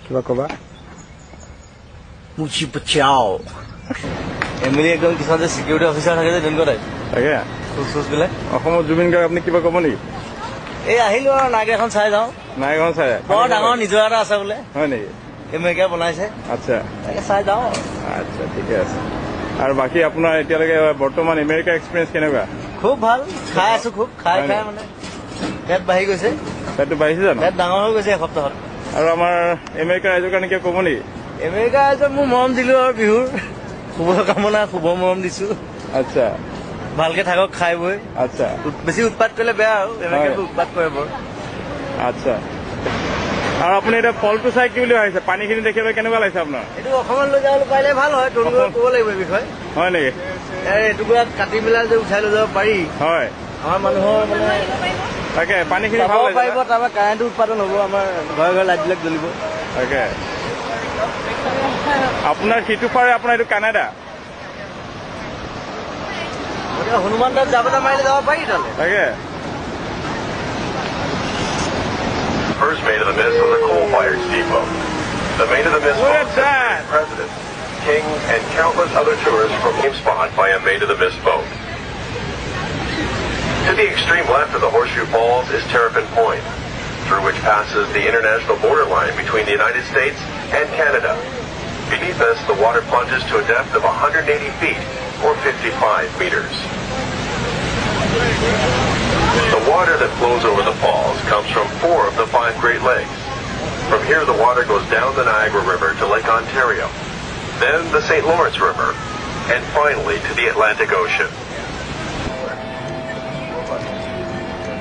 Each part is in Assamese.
কিবা কবা মুচি পচাও এমএলএ একদম কিছুমান যে সিকিউৰিটি অফিচাৰ থাকে যে তেনেকুৱা টাইপ তাকে খোজ-খোজবিলাক অসমত জুবিন গাৰ্গ আপুনি কিবা ক'ব নেকি এই আহিলো আৰু নাগ এখন চাই যাওঁ নাইখন চাই বৰ ডাঙৰ নিজৰ এটা আছে বোলে হয় নেকি এমেৰিকা বনাইছে আচ্ছা তাকে চাই যাওঁ আচ্ছা ঠিকে আছে আৰু বাকী আপোনাৰ এতিয়ালৈকে বৰ্তমান আমেৰিকা এক্সপিৰিয়েঞ্চ কেনেকুৱা খুব ভাল খাই আছো খুব খাই হয় খাই নেকি? মানে পেট বাঢ়ি গৈছে পেটটো বাঢ়িছে জানো পেট ডাঙৰ হৈ গৈছে এসপ্তাহত আৰু আমাৰ আমেৰিকা ৰাইজৰ কাৰণে কিবা ক'ব নেকি এমেৰিকা এজন মোৰ মৰম দিলো আৰু বিহুৰ শুভ কামনা শুভ মৰম দিছো আচ্ছা ভালকে থাকক খাই বৈ আচ্ছা বেছি উৎপাত কৰিলে বেয়া আৰু এমেৰিকাটো উৎপাত কৰে বৰ আচ্ছা আৰু আপুনি এতিয়া ফলটো চাই কি বুলি ভাবিছে পানীখিনি দেখিবলৈ কেনেকুৱা লাগিছে আপোনাৰ এইটো অসমত লৈ যাবলৈ পাৰিলে ভাল হয় তৰুণক ক'ব লাগিব এই বিষয়ে হয় নেকি এইটুকুৰা কাটি পেলাই যে উঠাই লৈ যাব পাৰি হয় আমাৰ মানুহৰ মানে তাকে পানীখিনি চাব ভাল পাৰিব লাগিছে তাৰপৰা কাৰেণ্টটো উৎপাদন হ'ব আমাৰ ঘৰে ঘৰে লাইটবিলাক জ্বলিব তাকে আপোনাৰ সিটো পাৰে আপোনাৰ এইটো কানাডা গতিকে হনুমান তাত যাবলৈ মাৰিলে যাব পাৰি তালৈ তাকে First Maid of the Mist was a coal-fired steamboat. The Maid of the Mist Look boat at that! president, king, and countless other tourists from same spot by a Maid of the Mist boat. To the extreme left of the Horseshoe Falls is Terrapin Point, through which passes the international borderline between the United States and Canada. Beneath us, the water plunges to a depth of 180 feet, or 55 meters. The water that flows over the falls comes from 4 of the 5 Great Lakes. From here, the water goes down the Niagara River to Lake Ontario, then the St. Lawrence River, and finally to the Atlantic Ocean.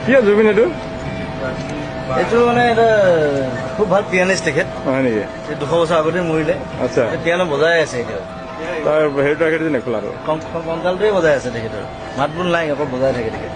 কি জুবিন এইটো এইটো মানে এটা খুব ভাল পিয়ানিষ্ট তেখেত হয় নেকি 200 বছৰ আগতে মৰিলে আচ্ছা পিয়ানো বজাই আছে এতিয়া তাৰ হেৰিটো ৰাখি দিছে নে খোলাটো কংকালটোৱে বজাই আছে তেখেতৰ মাত বোল নাই অকল বজাই থাকে তেখেত